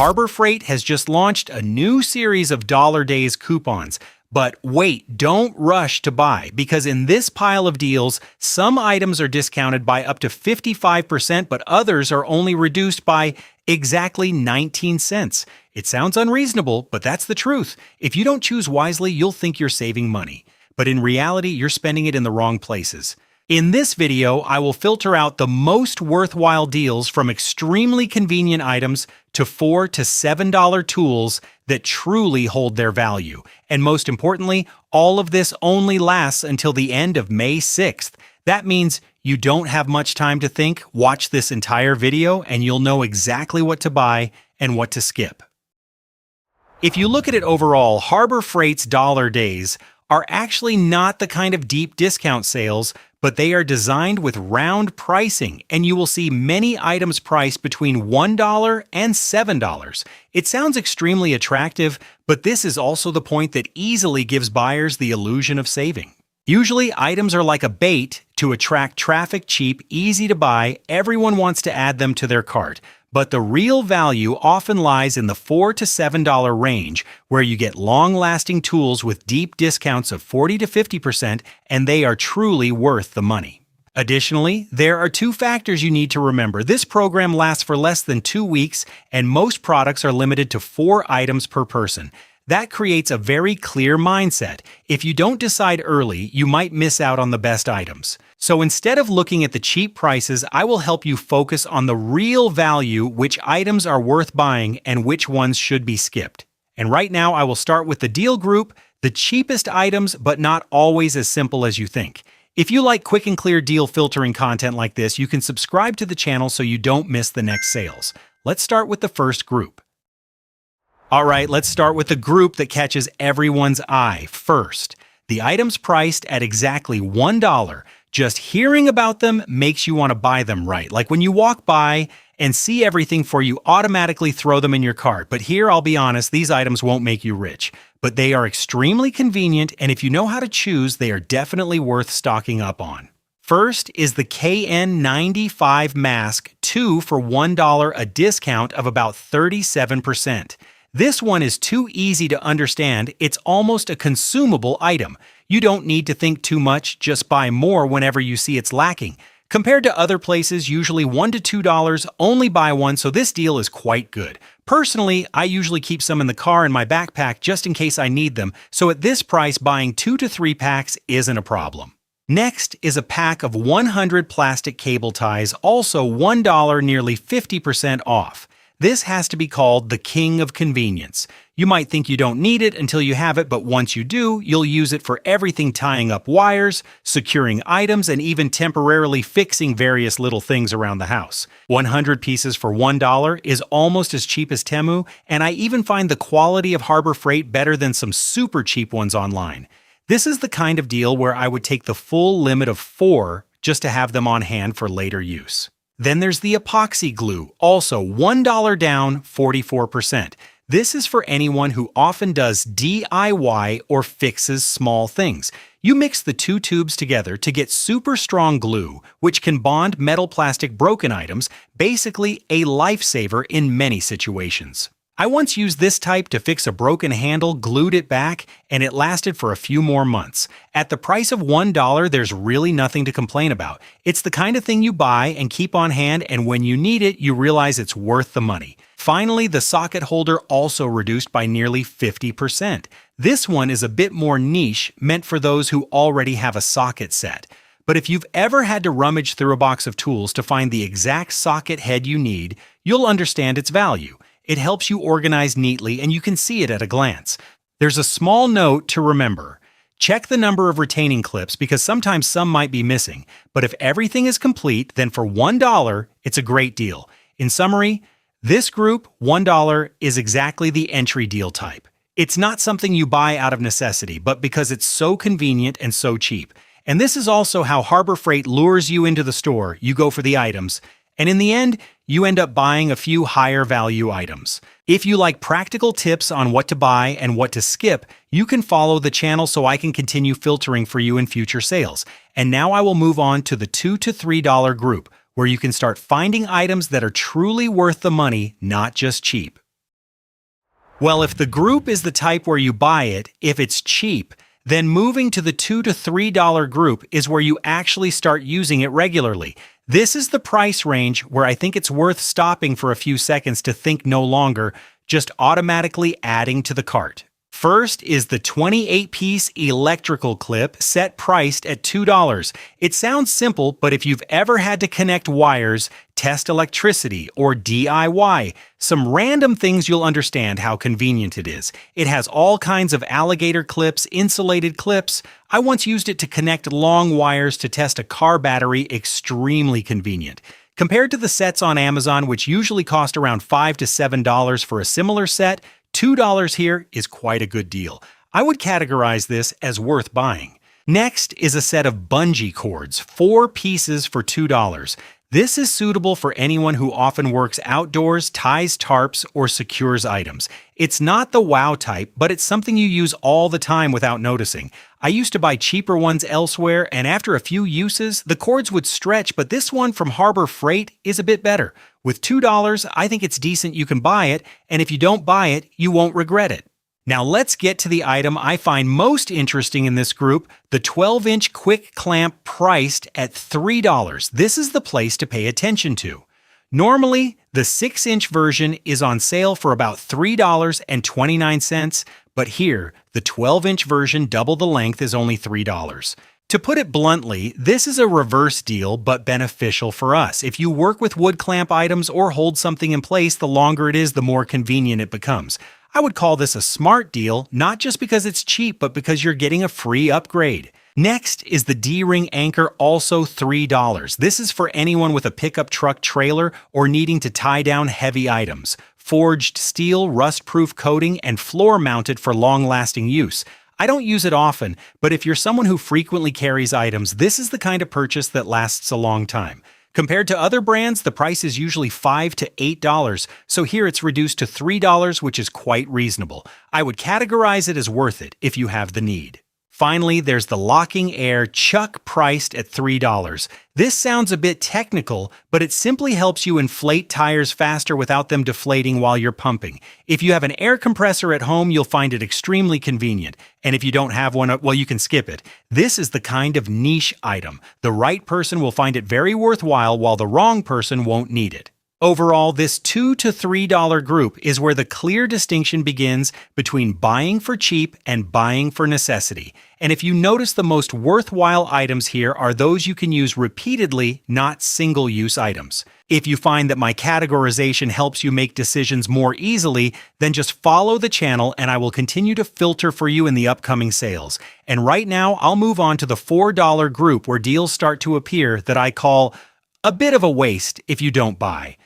Harbor Freight has just launched a new series of Dollar Days coupons. But wait, don't rush to buy, because in this pile of deals, some items are discounted by up to 55%, but others are only reduced by exactly 19 cents. It sounds unreasonable, but that's the truth. If you don't choose wisely, you'll think you're saving money. But in reality, you're spending it in the wrong places. In this video, I will filter out the most worthwhile deals from extremely convenient items to $4 to $7 tools that truly hold their value. And most importantly, all of this only lasts until the end of May 6th. That means you don't have much time to think. Watch this entire video and you'll know exactly what to buy and what to skip. If you look at it overall, Harbor Freight's Dollar Days are actually not the kind of deep discount sales, but they are designed with round pricing, and you will see many items priced between $1 and $7. It sounds extremely attractive, but this is also the point that easily gives buyers the illusion of saving. Usually, items are like a bait to attract traffic, cheap, easy to buy. Everyone wants to add them to their cart. But the real value often lies in the $4 to $7 range, where you get long-lasting tools with deep discounts of 40 to 50%, and they are truly worth the money. Additionally, there are two factors you need to remember. This program lasts for less than 2 weeks, and most products are limited to 4 items per person. That creates a very clear mindset. If you don't decide early, you might miss out on the best items. So instead of looking at the cheap prices, I will help you focus on the real value, which items are worth buying and which ones should be skipped. And right now, I will start with the deal group, the cheapest items, but not always as simple as you think. If you like quick and clear deal filtering content like this, you can subscribe to the channel so you don't miss the next sales. Let's start with the first group. All right, let's start with the group that catches everyone's eye first. The items priced at exactly $1. Just hearing about them makes you want to buy them, right? Like when you walk by and see everything for you, automatically throw them in your cart. But here, I'll be honest, these items won't make you rich. But they are extremely convenient, and if you know how to choose, they are definitely worth stocking up on. First is the KN95 mask, 2 for $1, a discount of about 37%. This one is too easy to understand. It's almost a consumable item. You don't need to think too much, just buy more whenever you see it's lacking. Compared to other places, usually $1 to $2, only buy one, so this deal is quite good. Personally, I usually keep some in the car in my backpack just in case I need them, so at this price, buying 2 to 3 packs isn't a problem. Next is a pack of 100 plastic cable ties, also $1, nearly 50% off. This has to be called the king of convenience. You might think you don't need it until you have it, but once you do, you'll use it for everything tying up wires, securing items, and even temporarily fixing various little things around the house. 100 pieces for $1 is almost as cheap as Temu, and I even find the quality of Harbor Freight better than some super cheap ones online. This is the kind of deal where I would take the full limit of 4 just to have them on hand for later use. Then there's the epoxy glue, also $1 down, 44%. This is for anyone who often does DIY or fixes small things. You mix the 2 tubes together to get super strong glue, which can bond metal plastic broken items, basically a lifesaver in many situations. I once used this type to fix a broken handle, glued it back, and it lasted for a few more months. At the price of $1, there's really nothing to complain about. It's the kind of thing you buy and keep on hand, and when you need it, you realize it's worth the money. Finally, the socket holder also reduced by nearly 50%. This one is a bit more niche, meant for those who already have a socket set. But if you've ever had to rummage through a box of tools to find the exact socket head you need, you'll understand its value. It helps you organize neatly, and you can see it at a glance. There's a small note to remember. Check the number of retaining clips because sometimes some might be missing. But if everything is complete, then for $1, it's a great deal. In summary, this group, $1, is exactly the entry deal type. It's not something you buy out of necessity, but because it's so convenient and so cheap. And this is also how Harbor Freight lures you into the store. You go for the items. And in the end, you end up buying a few higher value items. If you like practical tips on what to buy and what to skip, you can follow the channel so I can continue filtering for you in future sales. And now I will move on to the $2 to $3 group, where you can start finding items that are truly worth the money, not just cheap. Well, if the group is the type where you buy it, if it's cheap, then moving to the $2 to $3 group is where you actually start using it regularly. This is the price range where I think it's worth stopping for a few seconds to think no longer, just automatically adding to the cart. First is the 28-piece electrical clip set priced at $2. It sounds simple, but if you've ever had to connect wires, test electricity, or DIY, some random things you'll understand how convenient it is. It has all kinds of alligator clips, insulated clips. I once used it to connect long wires to test a car battery, extremely convenient. Compared to the sets on Amazon, which usually cost around $5 to $7 for a similar set, $2 here is quite a good deal. I would categorize this as worth buying. Next is a set of bungee cords, 4 pieces for $2. This is suitable for anyone who often works outdoors, ties tarps, or secures items. It's not the wow type, but it's something you use all the time without noticing. I used to buy cheaper ones elsewhere, and after a few uses, the cords would stretch, but this one from Harbor Freight is a bit better. With $2, I think it's decent you can buy it, and if you don't buy it, you won't regret it. Now let's get to the item I find most interesting in this group, the 12-inch quick clamp priced at $3. This is the place to pay attention to. Normally, the 6-inch version is on sale for about $3.29, but here, the 12-inch version double the length is only $3. To put it bluntly, this is a reverse deal but beneficial for us. If you work with wood clamp items or hold something in place, the longer it is, the more convenient it becomes. I would call this a smart deal, not just because it's cheap, but because you're getting a free upgrade. Next is the D-ring anchor, also $3. This is for anyone with a pickup truck trailer or needing to tie down heavy items. Forged steel, rust-proof coating, and floor-mounted for long-lasting use. I don't use it often, but if you're someone who frequently carries items, this is the kind of purchase that lasts a long time. Compared to other brands, the price is usually $5 to $8, so here it's reduced to $3, which is quite reasonable. I would categorize it as worth it if you have the need. Finally, there's the locking air chuck priced at $3. This sounds a bit technical, but it simply helps you inflate tires faster without them deflating while you're pumping. If you have an air compressor at home, you'll find it extremely convenient. And if you don't have one, well, you can skip it. This is the kind of niche item. The right person will find it very worthwhile, while the wrong person won't need it. Overall, this $2 to $3 group is where the clear distinction begins between buying for cheap and buying for necessity. And if you notice, the most worthwhile items here are those you can use repeatedly, not single-use items. If you find that my categorization helps you make decisions more easily, then just follow the channel and I will continue to filter for you in the upcoming sales. And right now, I'll move on to the $4 group where deals start to appear that I call a bit of a waste if you don't buy.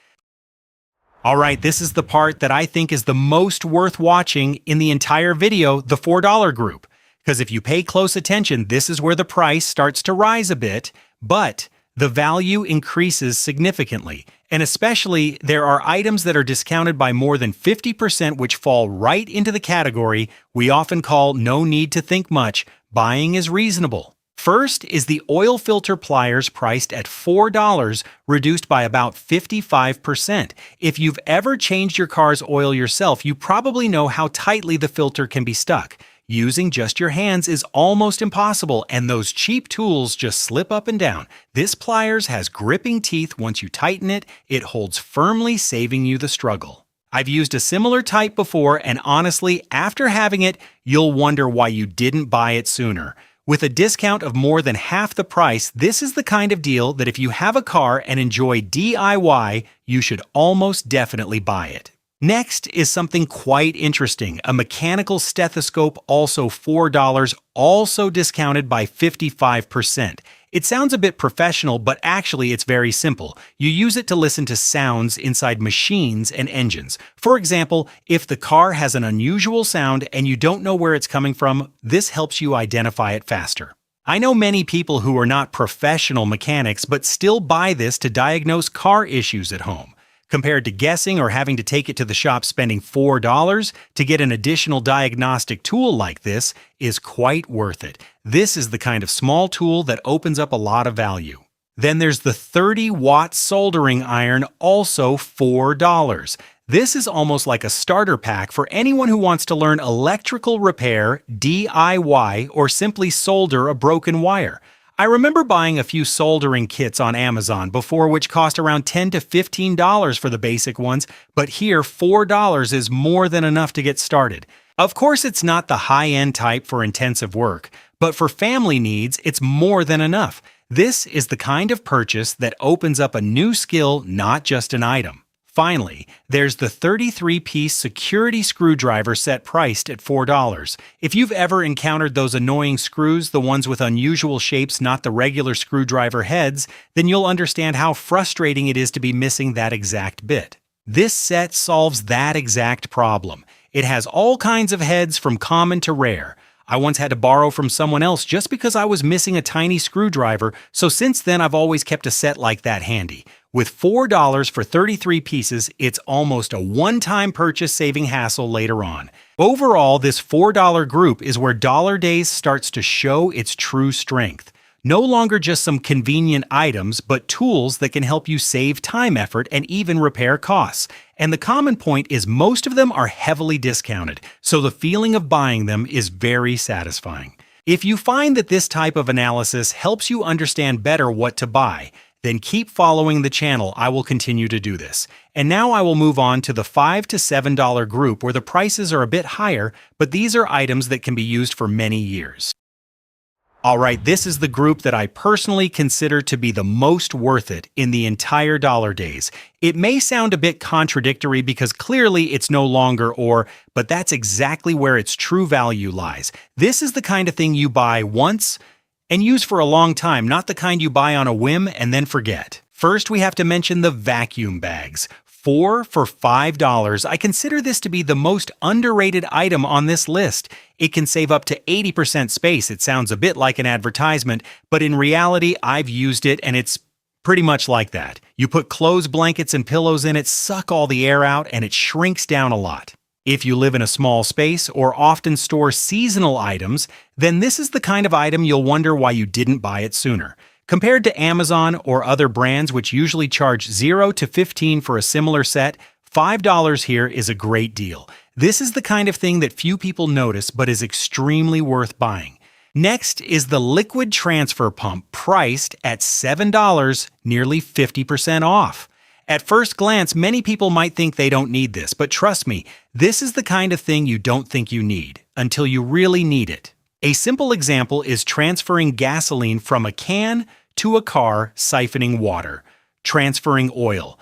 All right, this is the part that I think is the most worth watching in the entire video, the $4 group. Because if you pay close attention, this is where the price starts to rise a bit, but the value increases significantly. And especially, there are items that are discounted by more than 50%, which fall right into the category we often call no need to think much, buying is reasonable. First is the oil filter pliers priced at $4, reduced by about 55%. If you've ever changed your car's oil yourself, you probably know how tightly the filter can be stuck. Using just your hands is almost impossible, and those cheap tools just slip up and down. This pliers has gripping teeth. Once you tighten it, it holds firmly, saving you the struggle. I've used a similar type before, and honestly, after having it, you'll wonder why you didn't buy it sooner. With a discount of more than half the price, this is the kind of deal that if you have a car and enjoy DIY, you should almost definitely buy it. Next is something quite interesting, a mechanical stethoscope, also $4, also discounted by 55%. It sounds a bit professional, but actually it's very simple. You use it to listen to sounds inside machines and engines. For example, if the car has an unusual sound and you don't know where it's coming from, this helps you identify it faster. I know many people who are not professional mechanics but still buy this to diagnose car issues at home. Compared to guessing or having to take it to the shop spending $4 to get an additional diagnostic tool like this is quite worth it. This is the kind of small tool that opens up a lot of value. Then there's the 30-watt soldering iron, also $4. This is almost like a starter pack for anyone who wants to learn electrical repair, DIY, or simply solder a broken wire. I remember buying a few soldering kits on Amazon before, which cost around $10 to $15 for the basic ones, but here $4 is more than enough to get started. Of course, it's not the high-end type for intensive work, but for family needs, it's more than enough. This is the kind of purchase that opens up a new skill, not just an item. Finally, there's the 33-piece security screwdriver set priced at $4. If you've ever encountered those annoying screws, the ones with unusual shapes, not the regular screwdriver heads, then you'll understand how frustrating it is to be missing that exact bit. This set solves that exact problem. It has all kinds of heads from common to rare. I once had to borrow from someone else just because I was missing a tiny screwdriver, so since then I've always kept a set like that handy. With $4 for 33 pieces, it's almost a one-time purchase, saving hassle later on. Overall, this $4 group is where Dollar Days starts to show its true strength. No longer just some convenient items, but tools that can help you save time, effort, and even repair costs. And the common point is most of them are heavily discounted, so the feeling of buying them is very satisfying. If you find that this type of analysis helps you understand better what to buy, then keep following the channel. I will continue to do this. And now I will move on to the $5 to $7 group where the prices are a bit higher, but these are items that can be used for many years. Alright, this is the group that I personally consider to be the most worth it in the entire Dollar Days. It may sound a bit contradictory because clearly it's no longer but that's exactly where its true value lies. This is the kind of thing you buy once and use for a long time, not the kind you buy on a whim and then forget. First, we have to mention the vacuum bags. 4 for $5. I consider this to be the most underrated item on this list. It can save up to 80% space. It sounds a bit like an advertisement, but in reality, I've used it and it's pretty much like that. You put clothes, blankets, and pillows in it, suck all the air out, and it shrinks down a lot. If you live in a small space or often store seasonal items, then this is the kind of item you'll wonder why you didn't buy it sooner. Compared to Amazon or other brands which usually charge $0 to $15 for a similar set, $5 here is a great deal. This is the kind of thing that few people notice but is extremely worth buying. Next is the liquid transfer pump, priced at $7, nearly 50% off. At first glance, many people might think they don't need this, but trust me, this is the kind of thing you don't think you need until you really need it. A simple example is transferring gasoline from a can to a car, siphoning water, transferring oil.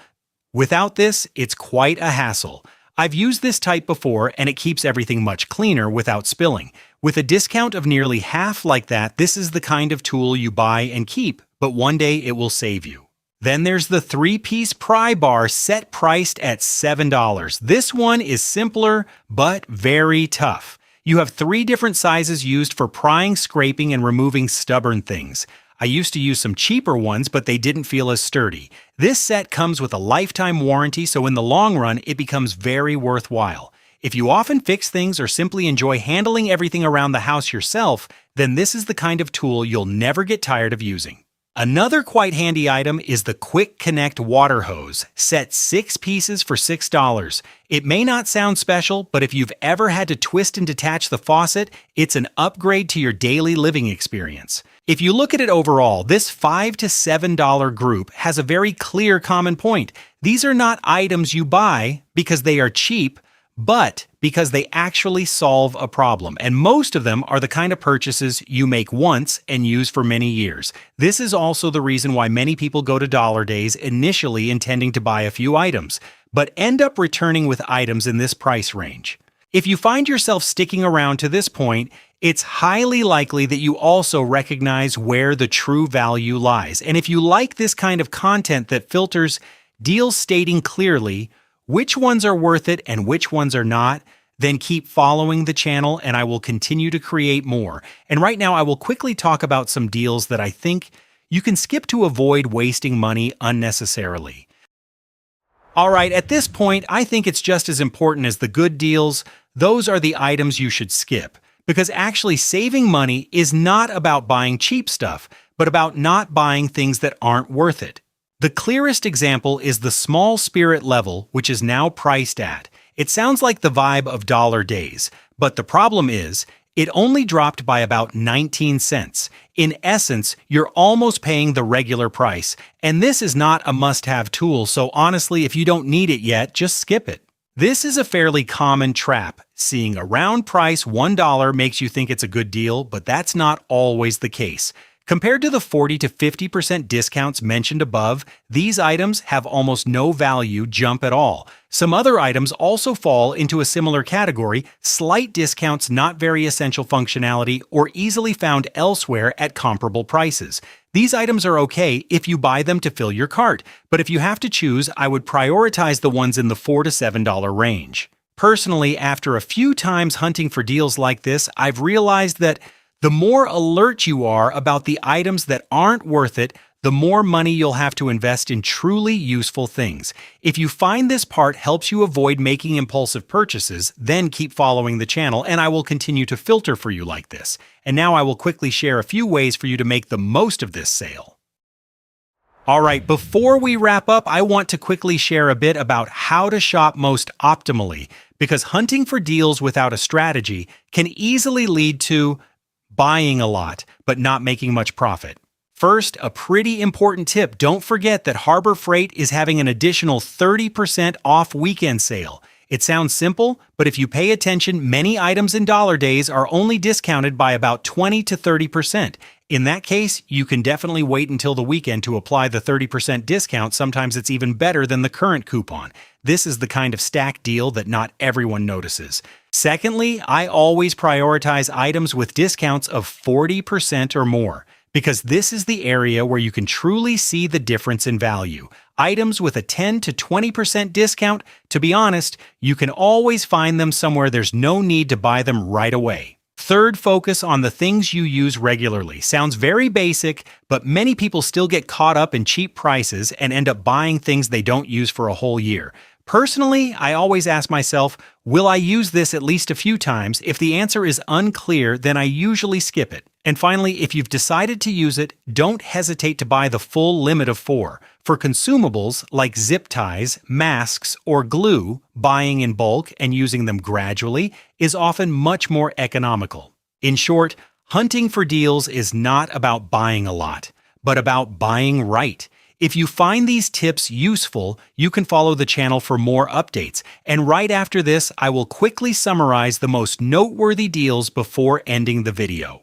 Without this, it's quite a hassle. I've used this type before and it keeps everything much cleaner without spilling. With a discount of nearly half like that, this is the kind of tool you buy and keep, but one day it will save you. Then there's the 3-piece pry bar set priced at $7. This one is simpler, but very tough. You have 3 different sizes used for prying, scraping, and removing stubborn things. I used to use some cheaper ones, but they didn't feel as sturdy. This set comes with a lifetime warranty, so in the long run, it becomes very worthwhile. If you often fix things or simply enjoy handling everything around the house yourself, then this is the kind of tool you'll never get tired of using. Another quite handy item is the Quick Connect water hose, set 6 pieces for $6. It may not sound special, but if you've ever had to twist and detach the faucet, it's an upgrade to your daily living experience. If you look at it overall, this $5 to $7 group has a very clear common point. These are not items you buy because they are cheap, but because they actually solve a problem, and most of them are the kind of purchases you make once and use for many years. This is also the reason why many people go to Dollar Days initially intending to buy a few items, but end up returning with items in this price range. If you find yourself sticking around to this point, it's highly likely that you also recognize where the true value lies. And if you like this kind of content that filters deals stating clearly which ones are worth it and which ones are not, then keep following the channel and I will continue to create more. And right now I will quickly talk about some deals that I think you can skip to avoid wasting money unnecessarily. Alright, at this point, I think it's just as important as the good deals. Those are the items you should skip. Because actually saving money is not about buying cheap stuff, but about not buying things that aren't worth it. The clearest example is the small spirit level, which is now priced at. It sounds like the vibe of dollar days, but the problem is, it only dropped by about 19 cents. In essence, you're almost paying the regular price, and this is not a must-have tool, so honestly, if you don't need it yet, just skip it. This is a fairly common trap. Seeing a round price $1 makes you think it's a good deal, but that's not always the case. Compared to the 40 to 50% discounts mentioned above, these items have almost no value jump at all. Some other items also fall into a similar category: slight discounts, not very essential functionality, or easily found elsewhere at comparable prices. These items are okay if you buy them to fill your cart, but if you have to choose, I would prioritize the ones in the $4 to $7 range. Personally, after a few times hunting for deals like this, I've realized that the more alert you are about the items that aren't worth it, the more money you'll have to invest in truly useful things. If you find this part helps you avoid making impulsive purchases, then keep following the channel and I will continue to filter for you like this. And now I will quickly share a few ways for you to make the most of this sale. Alright, before we wrap up, I want to quickly share a bit about how to shop most optimally, because hunting for deals without a strategy can easily lead to buying a lot, but not making much profit. First, a pretty important tip: don't forget that Harbor Freight is having an additional 30% off weekend sale. It sounds simple, but if you pay attention, many items in dollar days are only discounted by about 20 to 30%. In that case, you can definitely wait until the weekend to apply the 30% discount. Sometimes it's even better than the current coupon. This is the kind of stacked deal that not everyone notices. Secondly, I always prioritize items with discounts of 40% or more, because this is the area where you can truly see the difference in value. Items with a 10 to 20% discount, to be honest, you can always find them somewhere. There's no need to buy them right away. Third, focus on the things you use regularly. Sounds very basic, but many people still get caught up in cheap prices and end up buying things they don't use for a whole year. Personally, I always ask myself, will I use this at least a few times? If the answer is unclear, then I usually skip it. And finally, if you've decided to use it, don't hesitate to buy the full limit of 4. For consumables like zip ties, masks, or glue, buying in bulk and using them gradually is often much more economical. In short, hunting for deals is not about buying a lot, but about buying right. If you find these tips useful, you can follow the channel for more updates. And right after this, I will quickly summarize the most noteworthy deals before ending the video.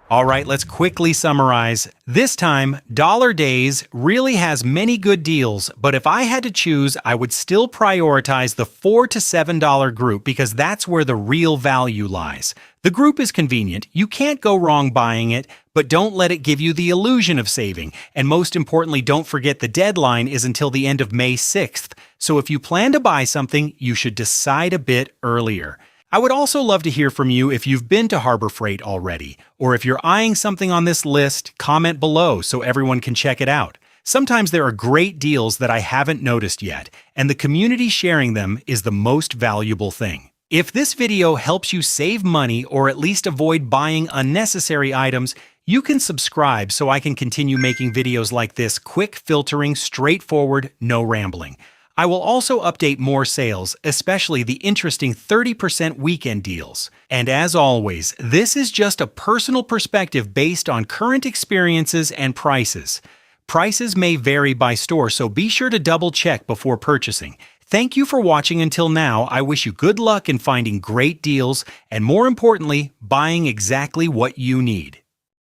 Alright, let's quickly summarize. This time, Dollar Days really has many good deals, but if I had to choose, I would still prioritize the $4 to $7 group because that's where the real value lies. The group is convenient, you can't go wrong buying it, but don't let it give you the illusion of saving. And most importantly, don't forget the deadline is until the end of May 6th, so if you plan to buy something, you should decide a bit earlier. I would also love to hear from you if you've been to Harbor Freight already, or if you're eyeing something on this list, comment below so everyone can check it out. Sometimes there are great deals that I haven't noticed yet, and the community sharing them is the most valuable thing. If this video helps you save money or at least avoid buying unnecessary items, you can subscribe so I can continue making videos like this: quick filtering, straightforward, no rambling. I will also update more sales, especially the interesting 30% weekend deals. And as always, this is just a personal perspective based on current experiences and prices. Prices may vary by store, so be sure to double check before purchasing. Thank you for watching until now. I wish you good luck in finding great deals and, more importantly, buying exactly what you need.